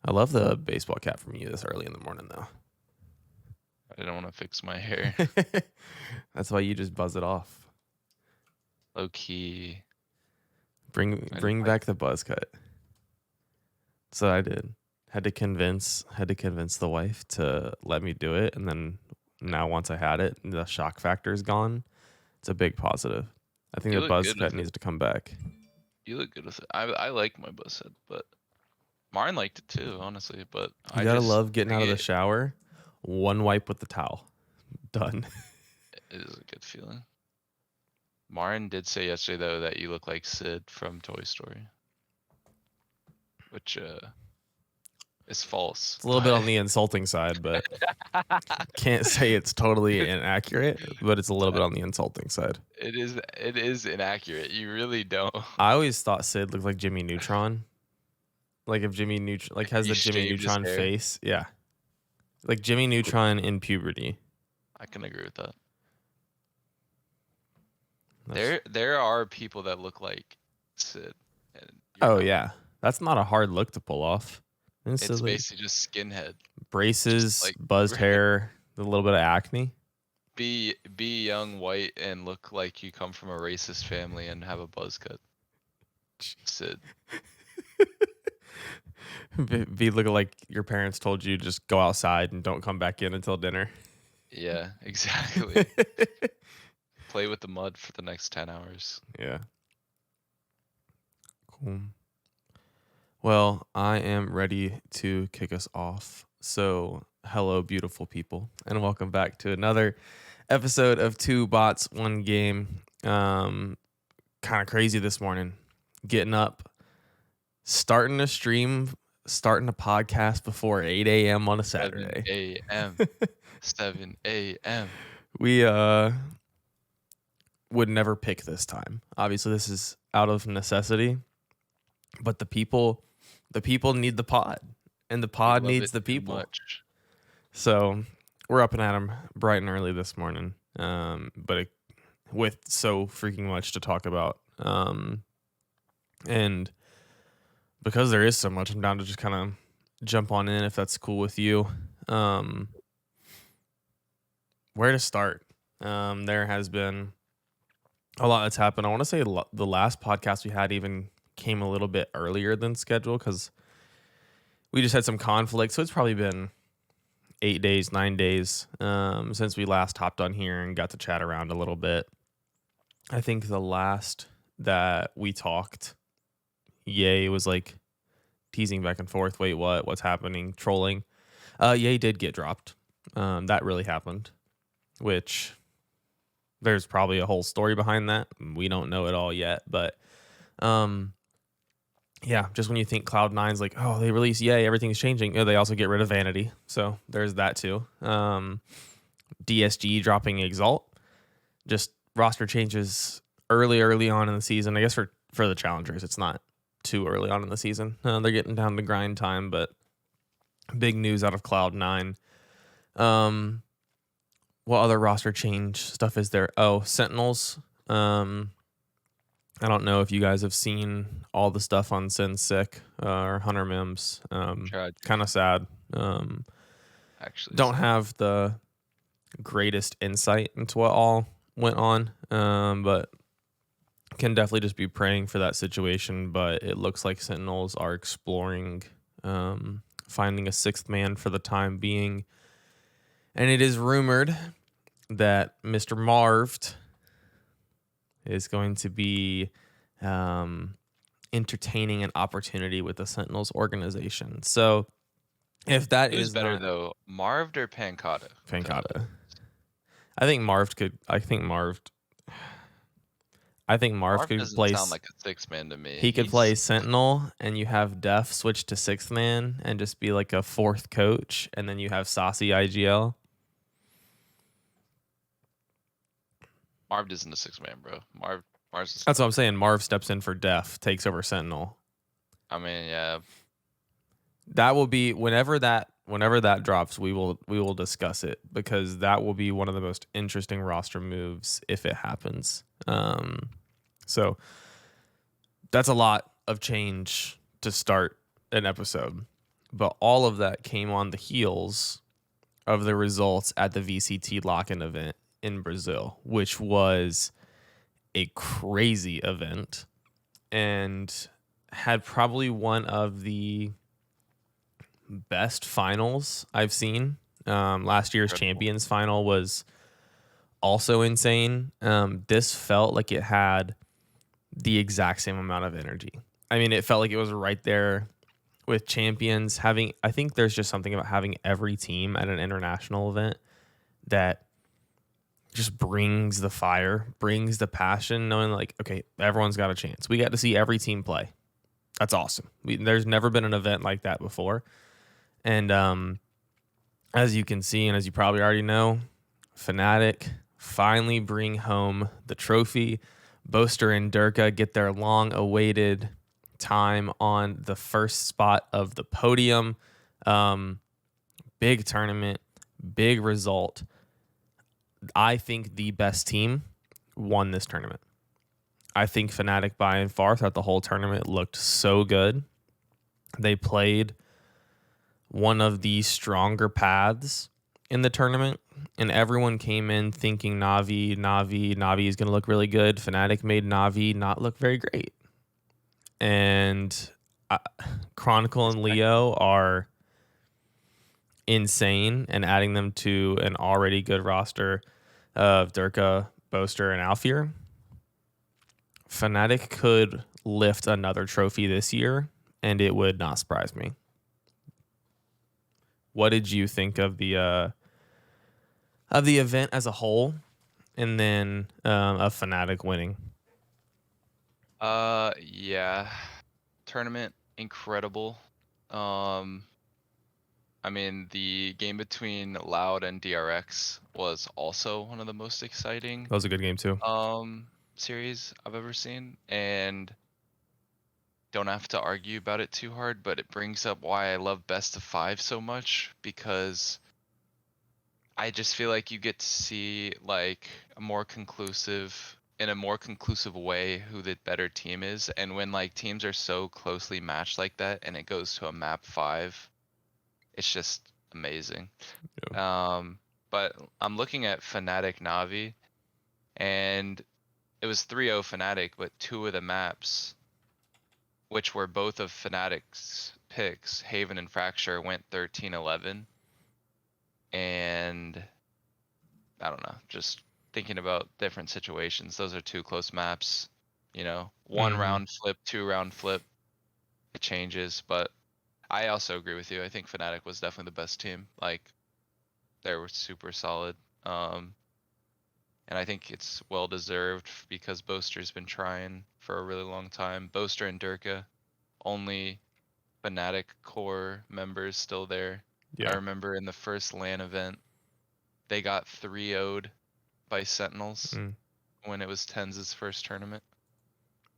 I love the baseball cap from you this early in the morning, though. I don't want to fix my hair. That's why you just buzz it off. Low key. Bring back the buzz cut. So I did. Had to convince the wife to let me do it, and then now once I had it, the shock factor is gone. It's a big positive. I think You the look buzz good cut with needs it. to come back. You look good with it. I like my buzz head, but Maren liked it too, honestly. But You I gotta just love getting think out of the shower, one wipe with the towel, done. it is a good feeling. Maren did say yesterday though that you look like Sid from Toy Story, which is false. It's a little bit on the insulting side, but can't say it's totally inaccurate, but it's a little bit on the insulting side. It is inaccurate. You really don't. I always thought Sid looked like Jimmy Neutron. Like if Jimmy Neutron has He the Jimmy shaved his Neutron hair. face. Yeah. Like Jimmy Neutron in puberty. I can agree with that. That's- There are people that look like Sid. And Oh yeah. That's not a hard look to pull off. it's Like basically just skinhead. braces, like- buzzed hair, a little bit of acne. Be young, white, and look like you come from a racist family and have a buzz cut. Sid. Be looking like your parents told you just go outside and don't come back in until dinner. Yeah, exactly. Play with the mud for the next 10 hours. Yeah. Cool. Well, I am ready to kick us off. So, hello, beautiful people, and welcome back to another episode of Two Bots, One Game. Kind of crazy this morning. Getting up, starting a stream, starting a podcast before 8 a.m. on a Saturday. 7 a.m. 7 a.m. We would never pick this time. Obviously, this is out of necessity, but the people need the pod, and the pod needs the people. So we're up and at 'em bright and early this morning, with so freaking much to talk about, and because there is so much, I'm down to just kind of jump on in if that's cool with you. Where to start? There has been a lot that's happened. I want to say the last podcast we had even came a little bit earlier than scheduled because we just had some conflict. So it's probably been 8 days, 9 days since we last hopped on here and got to chat around a little bit. I think the last that we talked, Ye was like teasing back and forth. Wait, what? What's happening? Trolling. Ye did get dropped. That really happened, which there's probably a whole story behind that. We don't know it all yet, but yeah, just when you think Cloud9's like, oh, they release Yay, everything's changing. They also get rid of Vanity. So there's that too. DSG dropping Exalt. Just roster changes early on in the season. I guess for the challengers, it's not too early on in the season. They're getting down to grind time, but big news out of Cloud9. What other roster change stuff is there? Oh, Sentinels. I don't know if you guys have seen all the stuff on Sin Sick or Hunter Mims. Kind of sad. Actually, don't have the greatest insight into what all went on, but can definitely just be praying for that situation. But it looks like Sentinels are exploring finding a sixth man for the time being. And it is rumored that Mr. Marved is going to be entertaining an opportunity with the Sentinels organization. So if that Who's is better not, though, Marved or Pancata? Pancata. I think Marved could play. Sound like a six man to me. He could play Sentinel, and you have Def switch to sixth man and just be like a fourth coach, and then you have Saucy IGL. Marv isn't a six man, bro. Marv's That's what I'm saying. Marv steps in for Def, takes over Sentinel. I mean, yeah. That will be whenever that drops, we will discuss it because that will be one of the most interesting roster moves if it happens. So that's a lot of change to start an episode, But all of that came on the heels of the results at the VCT lock-in event in Brazil, which was a crazy event and had probably one of the best finals I've seen. Last year's Incredible. champions final was also insane. This felt like it had the exact same amount of energy. I mean, it felt like it was right there with champions having. I think there's just something about having every team at an international event that just brings the fire, brings the passion, knowing like, okay, everyone's got a chance. We got to see every team play. That's awesome. There's never been an event like that before. And as you can see, and as you probably already know, Fnatic finally bring home the trophy. Boaster and Durka get their long-awaited time on the first spot of the podium. Big tournament, big result. I think the best team won this tournament. I think Fnatic by and far throughout the whole tournament looked so good. They played one of the stronger paths in the tournament, and everyone came in thinking Navi is going to look really good. Fnatic made Navi not look very great. And Chronicle and Leo are insane, and adding them to an already good roster of Durka, Boaster, and Alfier. Fnatic could lift another trophy this year, and it would not surprise me. What did you think of the event as a whole, and then of Fnatic winning? Yeah. Tournament incredible. I mean, the game between Loud and DRX was also one of the most exciting That was a good game too. series I've ever seen, and don't have to argue about it too hard, but it brings up why I love best of 5 so much, because I just feel like you get to see like in a more conclusive way who the better team is. And when like teams are so closely matched like that and it goes to a map 5, it's just amazing. But I'm looking at Fnatic Navi, and it was 3-0 Fnatic, but 2 of the maps, which were both of Fnatic's picks, Haven and Fracture, went 13-11. And I don't know, just thinking about different situations. Those are 2 close maps, you know, 1 round flip, 2 round flip, it changes. But I also agree with you. I think Fnatic was definitely the best team. Like, they were super solid. And I think it's well deserved because Boaster's been trying for a really long time. Boaster and Durka, only Fnatic core members still there. I Yeah. remember in the first LAN event, they got 3-0'd by Sentinels when it was Tenz's first tournament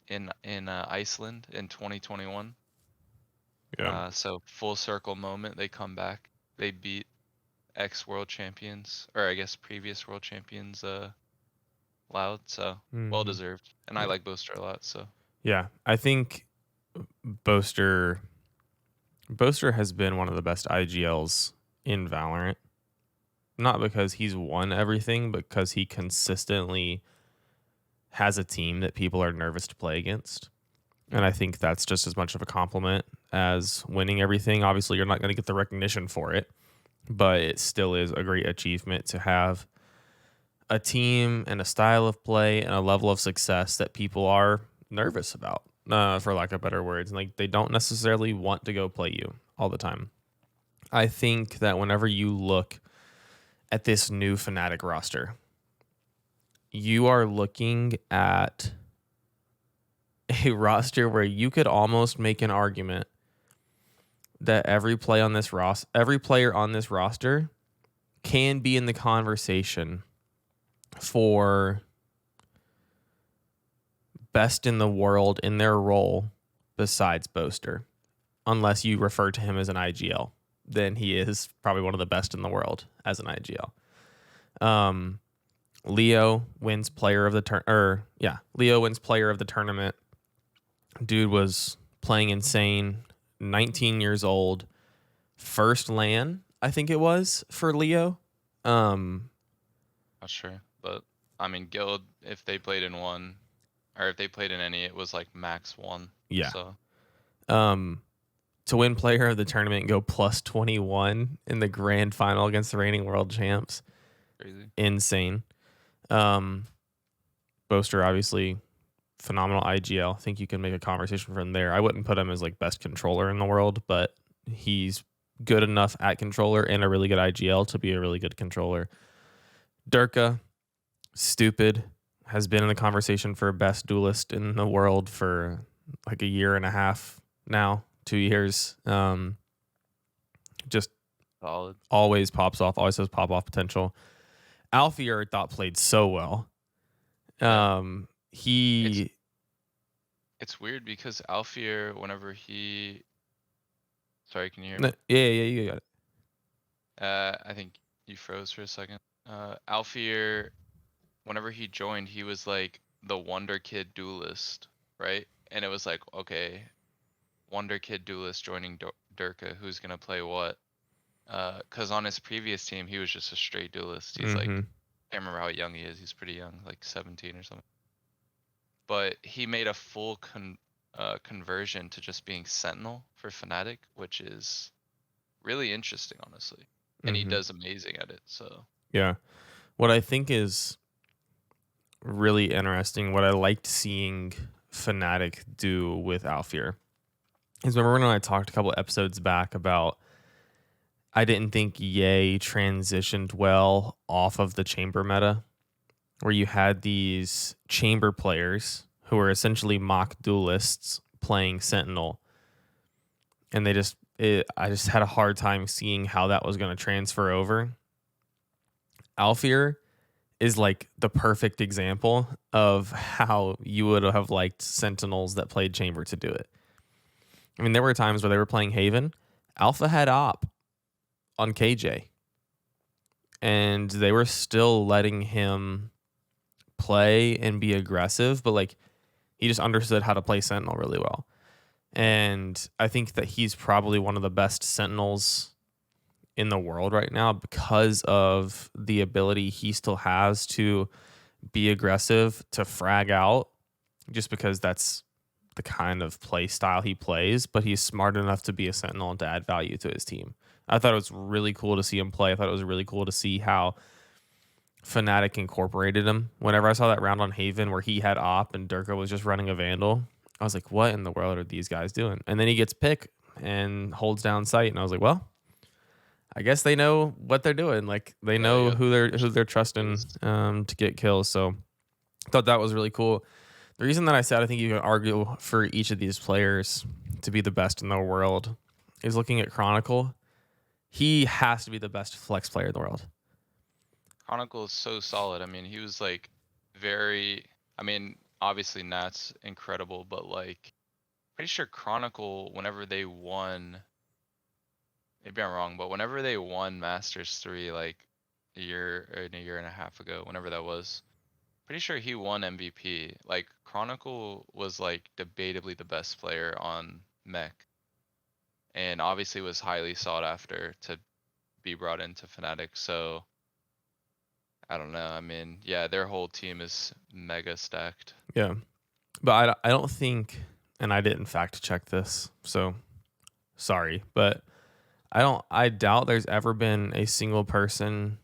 in Iceland in 2021. Yeah. So full circle moment, they come back. They beat ex-world champions, or I guess previous world champions, Loud. So well deserved. And I like Boaster a lot. So yeah, I think Boaster has been one of the best IGLs in Valorant. Not because he's won everything, but because he consistently has a team that people are nervous to play against. And I think that's just as much of a compliment as winning everything. Obviously, you're not going to get the recognition for it, but it still is a great achievement to have a team and a style of play and a level of success that people are nervous about, for lack of better words. Like, they don't necessarily want to go play you all the time. I think that whenever you look at this new Fnatic roster, you are looking at a roster where you could almost make an argument that every player on this roster can be in the conversation for best in the world in their role besides Boaster, unless you refer to him as an IGL. Then he is probably one of the best in the world as an IGL. Leo wins player of the Leo wins player of the tournament. Dude was playing insane, 19 years old, first LAN, I think it was, for Leo. Not sure, but I mean, Guild, if they played in one, or if they played in any, it was like max one. Yeah. So To win player of the tournament, go plus 21 in the grand final against the reigning world champs. crazy. Insane. Boaster, obviously, phenomenal IGL. I think you can make a conversation from there. I wouldn't put him as like best controller in the world, but he's good enough at controller and a really good IGL to be a really good controller. Durka, stupid, has been in the conversation for best duelist in the world for like a year and a half now, 2 years. Just Solid. always pops off, always has pop off potential. Alfier, I thought, played so well. Yeah. He It's weird because Alfier, whenever he, sorry, can you hear yeah, me? yeah, you got it. I think you froze for a second. Alfier, whenever he joined, he was like the Wonder Kid duelist, right? And it was like, okay, Wonder Kid duelist joining Durka, who's gonna play what? Cause on his previous team, he was just a straight duelist. He's like, Mm-hmm. can't remember how young he is. He's pretty young, like 17 or something. But he made a full conversion to just being Sentinel for Fnatic, which is really interesting, honestly. And he Mm-hmm. does amazing at it. So Yeah. What I think is really interesting, what I liked seeing Fnatic do with Alfier is, remember when I talked a couple episodes back about I didn't think Ye transitioned well off of the chamber meta, where you had these chamber players who were essentially mock duelists playing Sentinel, and I just had a hard time seeing how that was going to transfer over. Alfier is like the perfect example of how you would have liked Sentinels that played chamber to do it. I mean, there were times where they were playing Haven. Alpha had op on KJ, and they were still letting him play and be aggressive, but like he just understood how to play Sentinel really well. And I think that he's probably one of the best Sentinels in the world right now because of the ability he still has to be aggressive, to frag out, just because that's the kind of play style he plays. But he's smart enough to be a Sentinel and to add value to his team. I thought it was really cool to see him play. I thought it was really cool to see how Fnatic incorporated him. Whenever I saw that round on Haven where he had op and Durka was just running a Vandal, I was like, what in the world are these guys doing? And then he gets pick and holds down sight, and I was like, well, I guess they know what they're doing. Like they yeah, know you got who they're trusting to get kills. So I thought that was really cool. The reason that I said I think you can argue for each of these players to be the best in the world is looking at Chronicle. He has to be the best flex player in the world. Chronicle is so solid. I mean, he was like very. I mean, obviously Nat's incredible, but like, pretty sure Chronicle, whenever they won, maybe I'm wrong, but whenever they won Masters 3, like a year and a half ago, whenever that was, pretty sure he won MVP. Like Chronicle was like debatably the best player on Mech, and obviously was highly sought after to be brought into Fnatic. So I don't know. I mean, yeah, their whole team is mega stacked. Yeah. But I don't think, and I didn't fact check this, so sorry, but I doubt there's ever been a single person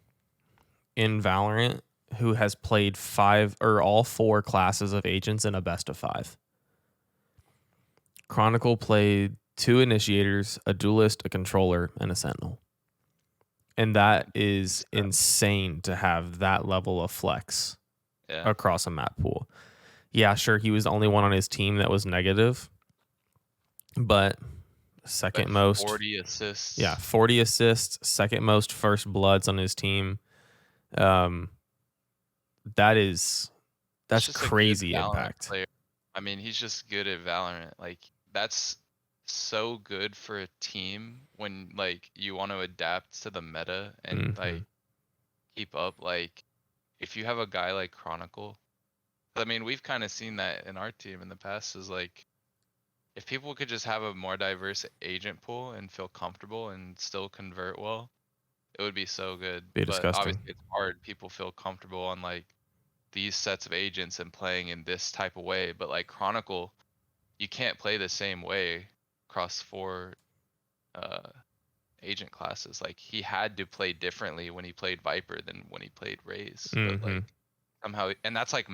in Valorant who has played 5 or all 4 classes of agents in a best of 5. Chronicle played 2 initiators, a duelist, a controller, and a sentinel. And that is insane to have that level of flex across a map pool. Yeah, sure, he was the only one on his team that was negative, but second Like most 40 assists. Yeah, 40 assists, second most first bloods on his team. That's Just a good crazy Valorant impact. player. I mean, he's just good at Valorant. Like that's so good for a team when like you want to adapt to the meta and Mm-hmm. like keep up. Like if you have a guy like Chronicle, I mean, we've kind of seen that in our team in the past. Is like if people could just have a more diverse agent pool and feel comfortable and still convert well, it would be so good. Be But disgusting. obviously it's hard. People feel comfortable on like these sets of agents and playing in this type of way. But like Chronicle, you can't play the same way across 4 uh agent classes. Like he had to play differently when he played Viper than when he played Raze. But Mm-hmm. like somehow, and that's like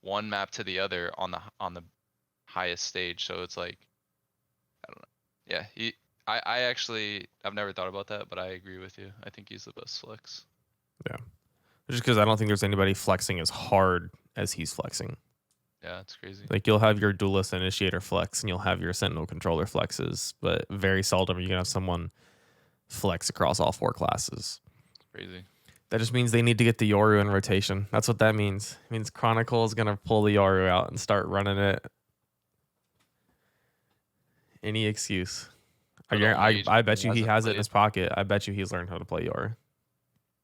one map to the other on the highest stage. So it's like, I don't know. Yeah, I actually I've never thought about that, but I agree with you. I think he's the best flex. Yeah. Just because I don't think there's anybody flexing as hard as he's flexing. Yeah, it's crazy. Like you'll have your duelist initiator flex and you'll have your sentinel controller flexes, but very seldom are you gonna have someone flex across all 4 classes. It's crazy. That just means they need to get the Yoru in rotation. That's what that means. It means Chronicle is gonna pull the Yoru out and start running it. Any excuse. But only I agent bet he you he hasn't has it in played. his pocket. I bet you he's learned how to play Yoru.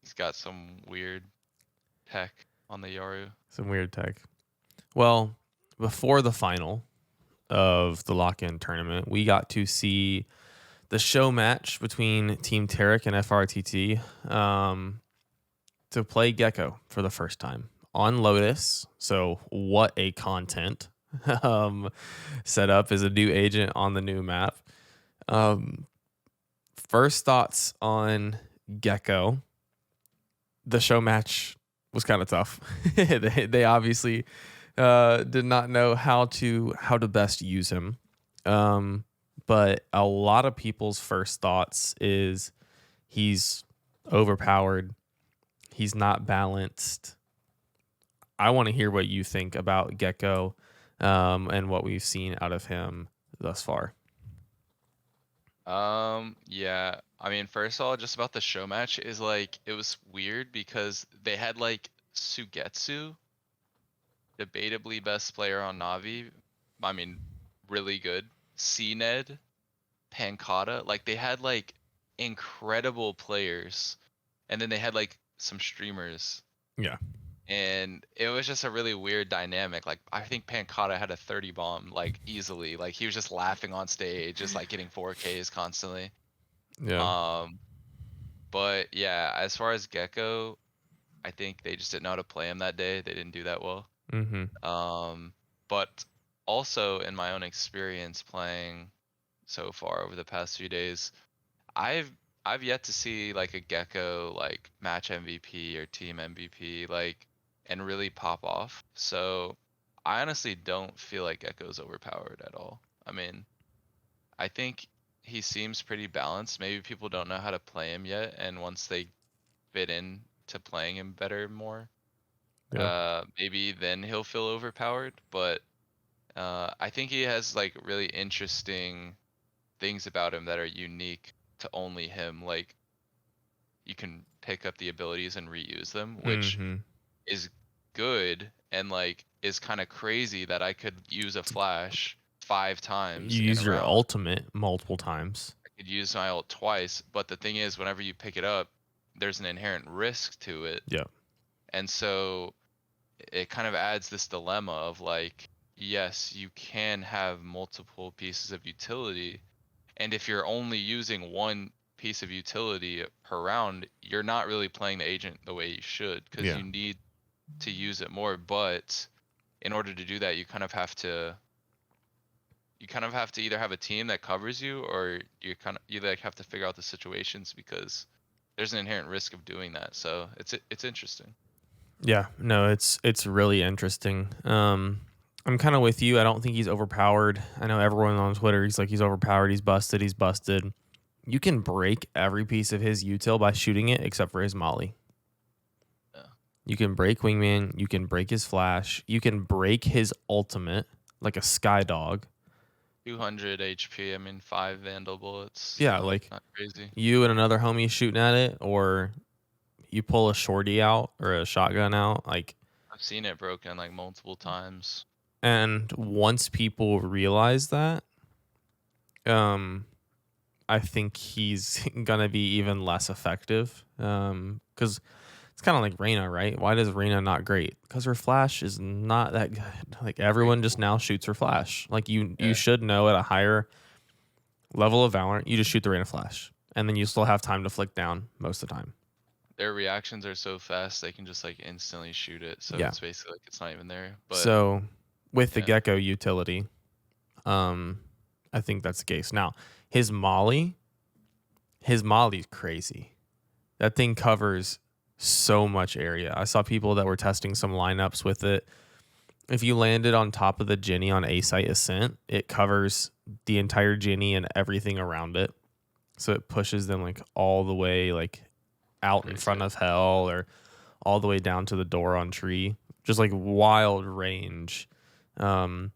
He's got some weird tech on the Yaru. Some weird tech. Well, before the final of the lock-in tournament, we got to see the show match between Team Tarek and FRTT to play Gekko for the first time on Lotus. So what a content set up as a new agent on the new map. First thoughts on Gekko. The show match was kind of tough. They obviously did not know how to best use him. But a lot of people's first thoughts is he's overpowered. He's not balanced. I want to hear what you think about Gekko and what we've seen out of him thus far. Yeah. I mean, first of all, just about the show match is like it was weird because they had like Sugetsu, debatably best player on Navi. I mean, really good. CNED, Pancata, like they had like incredible players, and then they had like some streamers, Yeah. and it was just a really weird dynamic. Like I think Pancata had a 30 bomb like easily. Like he was just laughing on stage, just like getting 4Ks constantly. Yeah. Um, but yeah, as far as Gekko, I think they just didn't know how to play him that day. They didn't do that well. Mm-hmm. But also in my own experience playing so far over the past few days, I've I've yet to see like a Gekko like match MVP or team MVP like and really pop off. So I honestly don't feel like Gekko's overpowered at all. I mean, I think he seems pretty balanced. Maybe people don't know how to play him yet, and once they fit in to playing him better more, Yeah. maybe then he'll feel overpowered. But I think he has like really interesting things about him that are unique to only him. Like you can pick up the abilities and reuse them, which Mm-hmm. is good and like is kind of crazy that I could use a flash 5 times You in a use your round. ultimate multiple times. I could use my ult twice, but the thing is, whenever you pick it up, there's an inherent risk to it, Yeah. and so it kind of adds this dilemma of like, yes, you can have multiple pieces of utility, and if you're only using one piece of utility per round, you're not really playing the agent the way you should because Yeah. you need to use it more. But in order to do that, you kind of have to either have a team that covers you, or you like have to figure out the situations because there's an inherent risk of doing that. So it's interesting. Yeah, no, it's really interesting. I'm kind of with you. I don't think he's overpowered. I know everyone on Twitter, he's like he's overpowered, he's busted, he's busted. You can break every piece of his util by shooting it except for his molly. Yeah. You can break wingman, you can break his flash, you can break his ultimate like a sky dog. 200 HP. I mean, 5 Vandal bullets. Yeah, like Not crazy. you and another homie shooting at it, or you pull a shorty out or a shotgun out, like. I've seen it broken like multiple times. And once people realize that, I think he's gonna be even less effective. Because It's kind of like Reyna, right? Why does Reyna not great? Because her flash is not that good. Like Very everyone just cool. now shoots her flash. Like you Yeah. should know at a higher level of Valorant, you just shoot the Reyna flash, and then you still have time to flick down most of the time. Their reactions are so fast they can just like instantly shoot it. So Yeah. it's basically like it's not even there. But So with the yeah, Gekko utility, um, I think that's the case. Now his Molly, his Molly's crazy. That thing covers so much area. I saw people that were testing some lineups with it. If you landed on top of the Jenny on A site ascent, it covers the entire Jenny and everything around it. So it pushes them like all the way like out in front crazy. of hell or all the way down to the door on tree. Just like wild range. Um,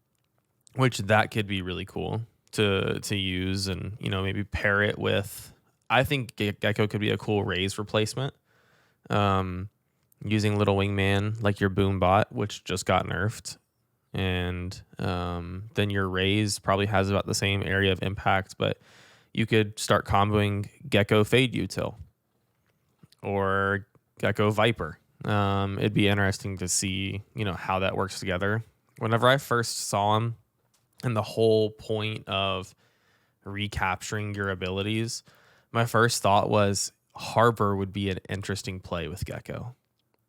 which that could be really cool to use and maybe pair it with. I think Gekko could be a cool raise replacement. Um, using Little Wingman like your boom bot, which just got nerfed, and then your raise probably has about the same area of impact, but you could start comboing Gekko Fade Util or Gekko Viper. It'd be interesting to see how that works together. Whenever I first saw him, and the whole point of recapturing your abilities, my first thought was Harbor would be an interesting play with Gekko.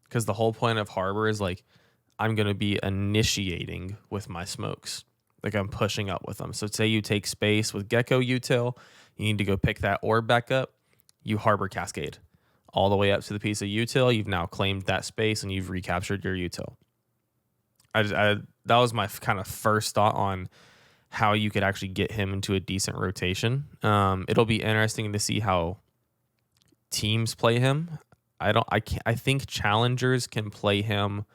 Because the whole point of Harbor is like, I'm going to be initiating with my smokes. Like I'm pushing up with them. So say you take space with Gekko Util, you need to go pick that orb back up, you Harbor Cascade all the way up to the piece of Util. You've now claimed that space and you've recaptured your Util. That was my kind of first thought on how you could actually get him into a decent rotation. It'll be interesting to see how teams play him. I think challengers can play him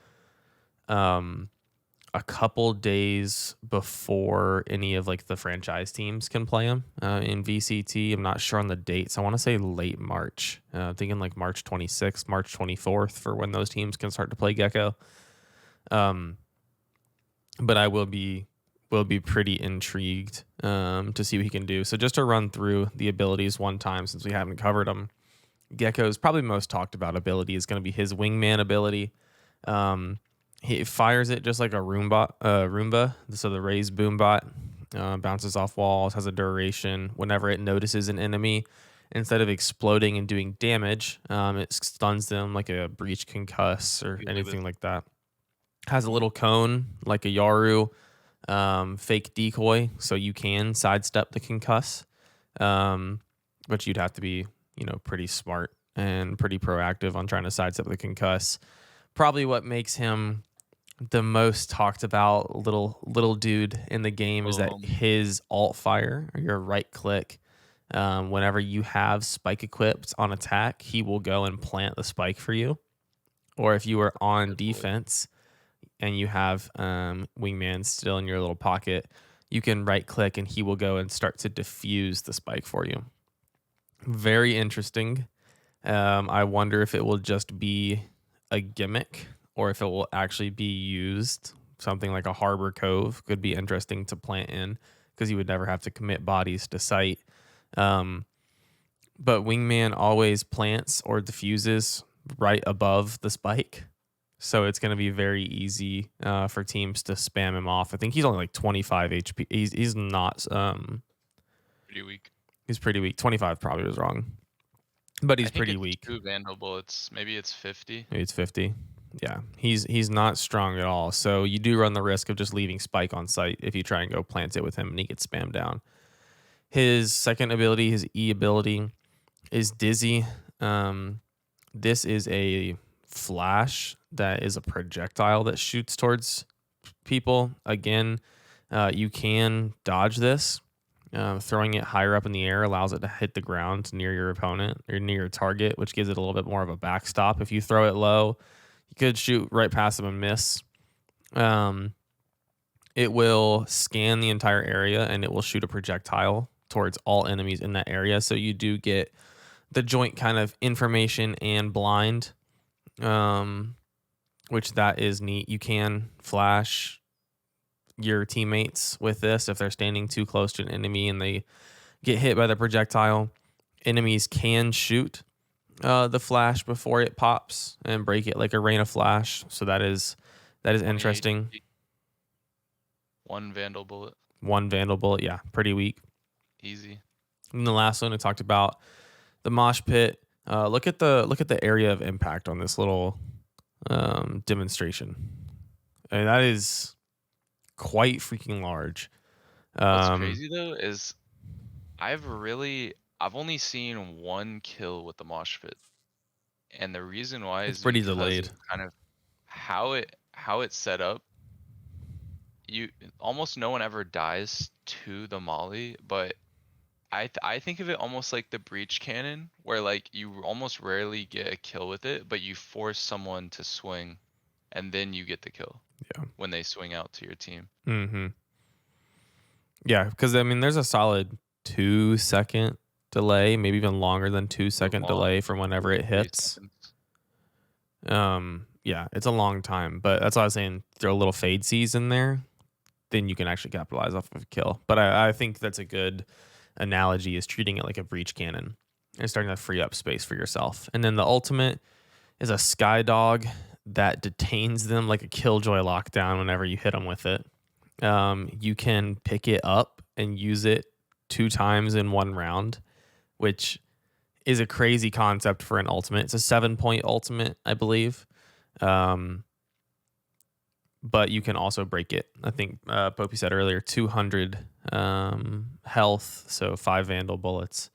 a couple days before any of like the franchise teams can play him in VCT. I'm not sure on the dates. I want to say late March. Thinking like March 26th, March 24th for when those teams can start to play Gekko. But I will be pretty intrigued to see what he can do. So just to run through the abilities one time since we haven't covered them. Gekko's probably most talked about ability is going to be his wingman ability. He fires it just like a Roomba. So the raised boom bot bounces off walls, has a duration. Whenever it notices an enemy, instead of exploding and doing damage, it stuns them like a breach concuss or anything like that. Has a little cone like a Yaru, fake decoy, so you can sidestep the concuss. But you'd have to be, pretty smart and pretty proactive on trying to sidestep the concuss. Probably what makes him the most talked about little dude in the game is that his alt fire or your right click. Whenever you have spike equipped on attack, he will go and plant the spike for you. Or if you are on defense and you have wingman still in your little pocket, you can right click and he will go and start to diffuse the spike for you. Very interesting. I wonder if it will just be a gimmick or if it will actually be used. Something like a Harbor Cove could be interesting to plant in because you would never have to commit bodies to site. But wingman always plants or diffuses right above the spike. So it's going to be very easy for teams to spam him off. I think he's only like 25 HP. He's not Pretty weak. He's pretty weak. 25 probably was wrong, but he's pretty weak. True Vandal. Maybe it's 50. Maybe it's 50. Yeah, he's not strong at all. So you do run the risk of just leaving Spike on site if you try and go plant it with him and he gets spammed down. His second ability, his E ability, is Dizzy. This is a flash that is a projectile that shoots towards people. Again, you can dodge this. Throwing it higher up in the air allows it to hit the ground near your opponent or near your target, which gives it a little bit more of a backstop. If you throw it low, you could shoot right past them and miss. It will scan the entire area and it will shoot a projectile towards all enemies in that area. So you do get the joint kind of information and blind, which that is neat. You can flash your teammates with this if they're standing too close to an enemy and they get hit by the projectile. Enemies can shoot the flash before it pops and break it like a rain of flash. So that is 20 interesting. HP, one Vandal bullet, One Vandal bullet, yeah, pretty weak. easy. And the last one I talked about the mosh pit. Look at the area of impact on this little demonstration. I mean, that is quite freaking large. What's crazy though is I've only seen one kill with the mosh pit, and the reason why It's is pretty because delayed. of kind of how it's set up. You almost no one ever dies to the molly, but I think of it almost like the breach cannon, where like you almost rarely get a kill with it, but you force someone to swing, and then you get the kill. Yeah. When they swing out to your team. Mm-hmm. Yeah, because I mean, there's a solid 2 second delay, maybe even longer than 2 second Long, delay from whenever it 3 hits. seconds. Yeah, it's a long time, but that's why I was saying throw a little fade seas in there, then you can actually capitalize off of a kill. But I think that's a good analogy is treating it like a breach cannon and starting to free up space for yourself. And then the ultimate is a sky dog that detains them like a killjoy lockdown whenever you hit them with it. You can pick it up and use it 2 times in one round, which is a crazy concept for an ultimate. It's a 7-point ultimate, I believe. But you can also break it. I think Popey said earlier 200 health, so 5 Vandal bullets.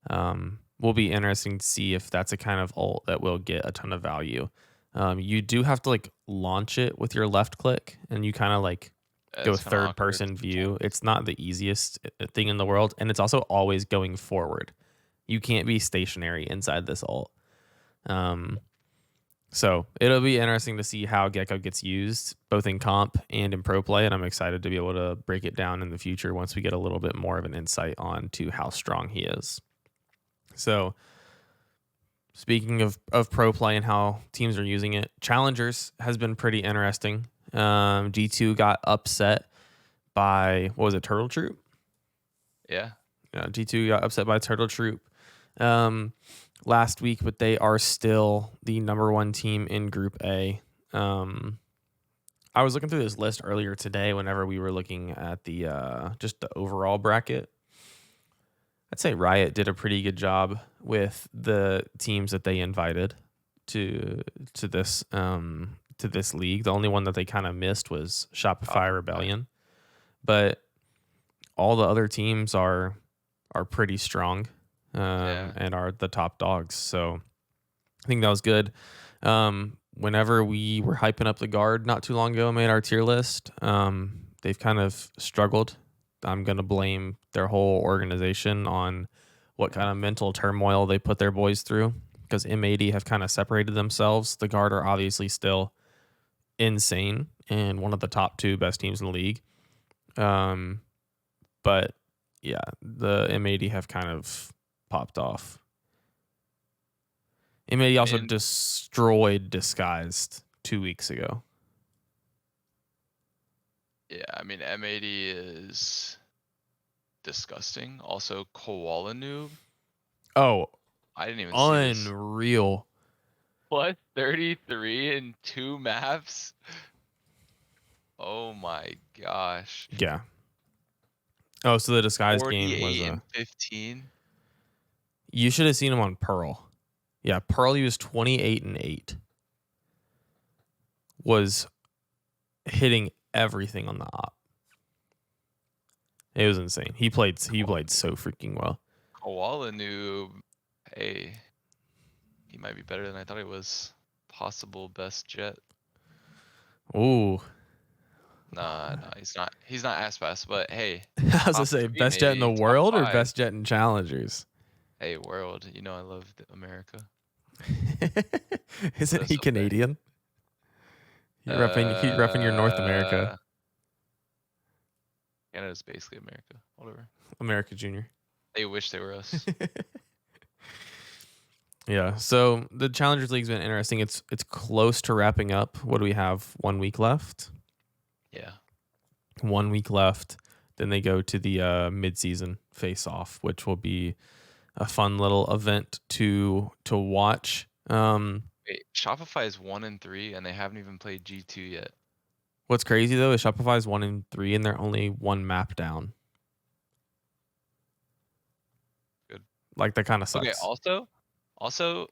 Will be interesting to see if that's a kind of ult that will get a ton of value. You do have to like launch it with your left click, and you kind of like go It's kind of third awkward person view. sometimes. It's not the easiest thing in the world, and it's also always going forward. You can't be stationary inside this ult. So it'll be interesting to see how Gekko gets used both in comp and in pro play, and I'm excited to be able to break it down in the future once we get a little bit more of an insight on to how strong he is. So speaking of pro play and how teams are using it, Challengers has been pretty interesting. G2 got upset by, what was it, Turtle Troop? Yeah. G2 got upset by Turtle Troop last week, but they are still the number one team in Group A. I was looking through this list earlier today whenever we were looking at the just the overall bracket. I'd say Riot did a pretty good job with the teams that they invited to this league. The only one that they kind of missed was Shopify Rebellion, but all the other teams are pretty strong and are the top dogs. So I think that was good. Whenever we were hyping up the guard not too long ago, made our tier list, they've kind of struggled. I'm going to blame their whole organization on what kind of mental turmoil they put their boys through, because M80 have kind of separated themselves. The guard are obviously still insane and one of the top 2 best teams in the league. But yeah, the M80 have kind of popped off. M80 also destroyed Disguised 2 weeks ago. Yeah, I mean M80 is disgusting. Also Koala Noob. Oh, I didn't even see this. unreal. What? 33 in 2 maps? Oh my gosh. Yeah. Oh, so the Disguised game was 48 and 15. You should have seen him on Pearl. Yeah, Pearl, he was 28 and 8. Was hitting everything on the op. It was insane. He played so freaking well. Koala Noob. Hey. He might be better than I thought he was. Possible best jet. Ooh. Nah, he's not. He's not as fast, but hey. I was gonna say best jet in the world or best jet in Challengers? Hey, world. You know I love America. Isn't he Canadian? He repping your North America. Canada's basically America. Whatever. America Junior. They wish they were us. Yeah. So the Challengers League's been interesting. It's close to wrapping up. What do we have? 1 week left. Yeah. 1 week left. Then they go to the mid-season face-off, which will be a fun little event to watch. Wait, Shopify is 1-3, and they haven't even played G2 yet. What's crazy though is Shopify's 1-3, and they're only one map down. Good. Like that kind of Okay. sucks. Also,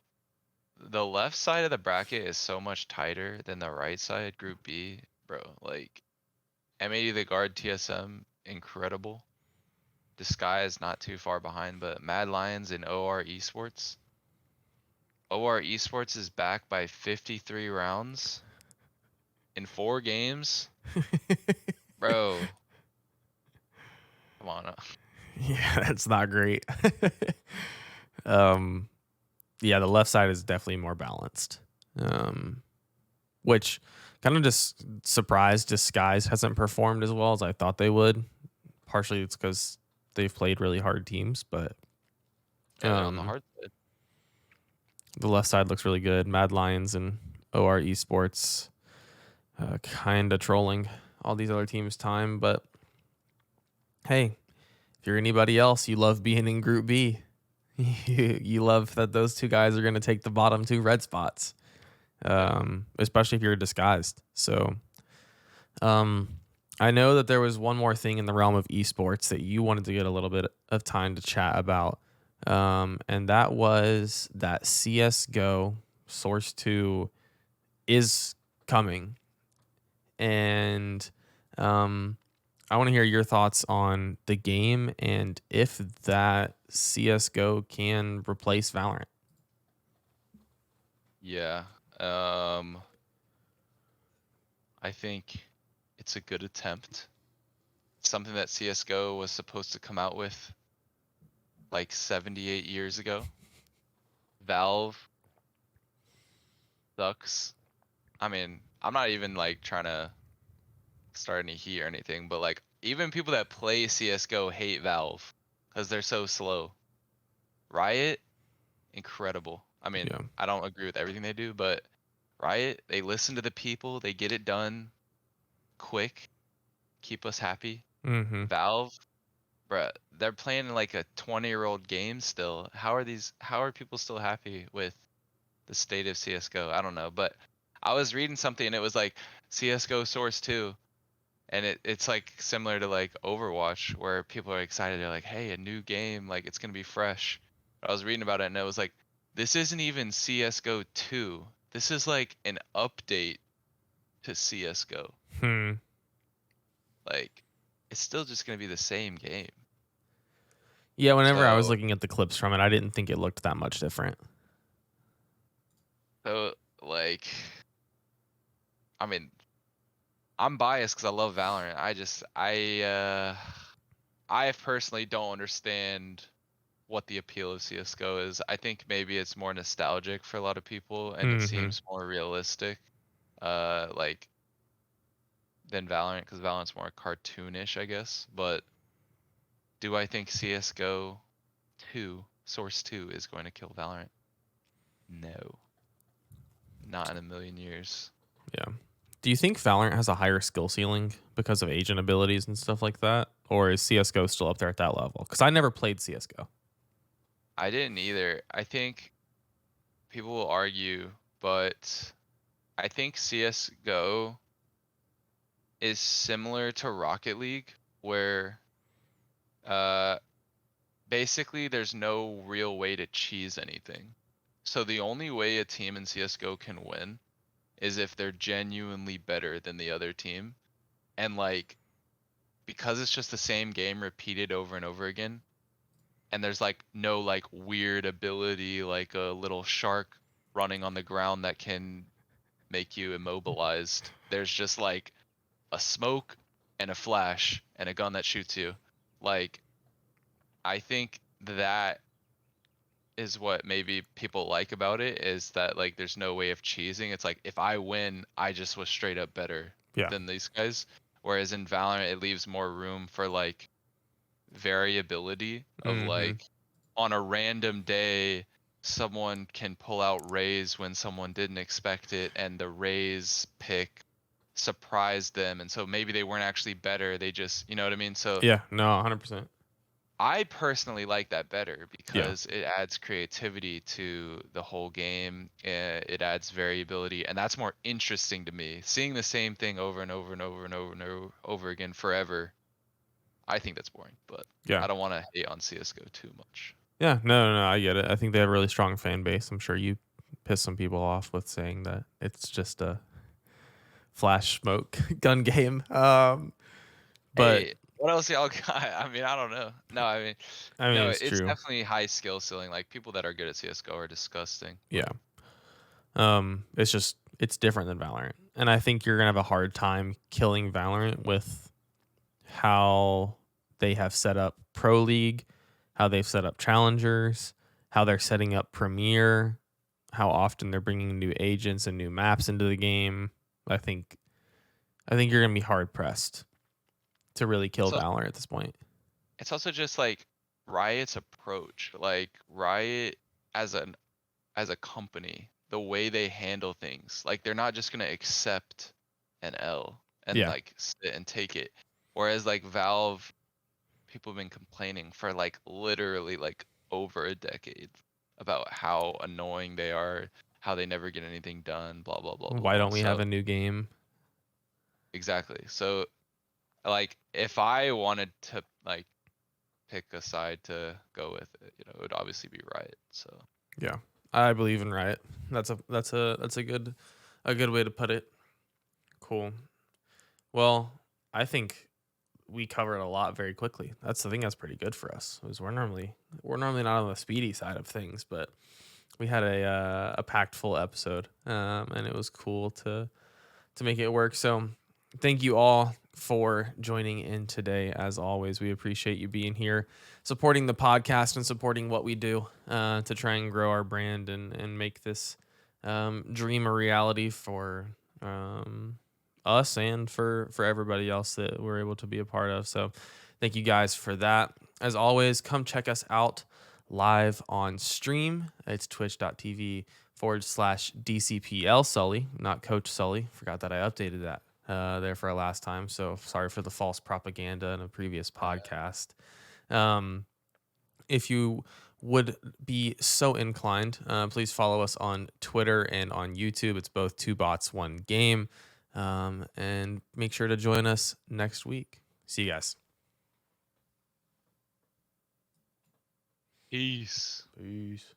the left side of the bracket is so much tighter than the right side, Group B, bro. Like, M80 the guard TSM, incredible. Disguise not too far behind, but Mad Lions and OR Esports. OR Esports is back by 53 rounds in 4 games. Bro, come on. Yeah, that's not great. um, yeah, the left side is definitely more balanced. Which kind of just surprised Disguise hasn't performed as well as I thought they would. Partially it's because they've played really hard teams, but Yeah, they're on the um, hard side. the left side looks really good. Mad Lions and OR Esports kind of trolling all these other teams' time, but hey, if you're anybody else, you love being in Group B. You love that those two guys are going to take the bottom 2 red spots, Yeah. especially if you're disguised. So, um, I know that there was one more thing in the realm of esports that you wanted to get a little bit of time to chat about, and that was that CS:GO Source 2 is coming, and I want to hear your thoughts on the game and if that CS:GO can replace Valorant. Yeah. I think it's a good attempt. Something that CS:GO was supposed to come out with like 78 years ago. Valve sucks. I mean, I'm not even like trying to start any heat or anything, but like even people that play CS:GO hate Valve because they're so slow. Riot, incredible. I mean, Yeah. I don't agree with everything they do, but Riot, they listen to the people, they get it done quick, keep us happy. Mm-hmm. Valve, bruh, they're playing like a 20-year-old game still. How are people still happy with the state of CS:GO? I don't know, but I was reading something and it was like CS:GO Source 2, and it's like similar to like Overwatch where people are excited. They're like, "Hey, a new game, like it's going to be fresh." But I was reading about it and it was like this isn't even CS:GO 2. This is like an update to CS:GO. Hmm. Like it's still just going to be the same game. Yeah, whenever I was So, looking at the clips from it, I didn't think it looked that much different. so like I mean, I'm biased cuz I love Valorant. I personally don't understand what the appeal of CS:GO is. I think maybe it's more nostalgic for a lot of people and it Mm-hmm. seems more realistic like than Valorant cuz Valorant's more cartoonish, I guess. But do I think CS:GO 2 Source 2 is going to kill Valorant? No. Not in a million years. Yeah. Do you think Valorant has a higher skill ceiling because of agent abilities and stuff like that? Or is CS:GO still up there at that level? Because I never played CS:GO. I didn't either. I think people will argue, but I think CS:GO is similar to Rocket League where uh basically there's no real way to cheese anything. So the only way a team in CS:GO can win is if they're genuinely better than the other team. And like because it's just the same game repeated over and over again, and there's like no like weird ability like a little shark running on the ground that can make you immobilized. There's just like a smoke and a flash and a gun that shoots you. Like I think that is what maybe people like about it is that like there's no way of cheesing. It's like if I win, I just was straight up better Yeah. than these guys. Whereas in Valorant, it leaves more room for like variability of Mm-hmm. like on a random day, someone can pull out Raze when someone didn't expect it, and the Raze pick surprised them, and so maybe they weren't actually better. They just, you know what I mean? So Yeah. No, 100%. I personally like that better Yeah. because it adds creativity to the whole game. It adds variability, and that's more interesting to me. Seeing the same thing over and over and over and over and over again forever, I think that's boring. But Yeah. I don't want to hate on CS:GO too much. Yeah. No, I get it. I think they have a really strong fan base. I'm sure you piss some people off with saying that it's just a flash smoke gun game. But Hey, what else y'all got? I mean, I don't know. No, I mean, I mean, no, it's it's true. definitely high skill ceiling. Like people that are good at CS:GO are disgusting. Yeah. It's just it's different than Valorant, and I think you're gonna have a hard time killing Valorant with how they have set up Pro League, how they've set up challengers, how they're setting up Premier, how often they're bringing new agents and new maps into the game. I think I think you're gonna be hard pressed to really kill So Valorant at this point. it's also just like Riot's approach. Like Riot as an as a company, the way they handle things. Like they're not just gonna accept an L and Yeah, like sit and take it. Whereas like Valve, people have been complaining for like literally like over a decade about how annoying they are, how they never get anything done, blah blah blah why blah. don't we have So a new game? exactly. So like if I wanted to like pick a side to go with it, it would obviously be Riot. So Yeah, I believe in Riot. That's a good way to put it. Cool. Well, I think we covered a lot very quickly. That's the thing that's pretty good for us. Is we're normally not on the speedy side of things, but we had a packed full episode, and it was cool to make it work. So thank you all for joining in today. As always, we appreciate you being here, supporting the podcast and supporting what we do to try and grow our brand and make this dream a reality for us and for everybody else that we're able to be a part of. So thank you guys for that. As always, come check us out live on stream. It's twitch.tv/DCPL Sulli, not Coach Sully. Forgot that I updated that there for our last time. So sorry for the false propaganda in a previous podcast. If you would be so inclined, please follow us on Twitter and on YouTube. It's both Two Bots, One Game. And make sure to join us next week. See you guys. peace. Peace.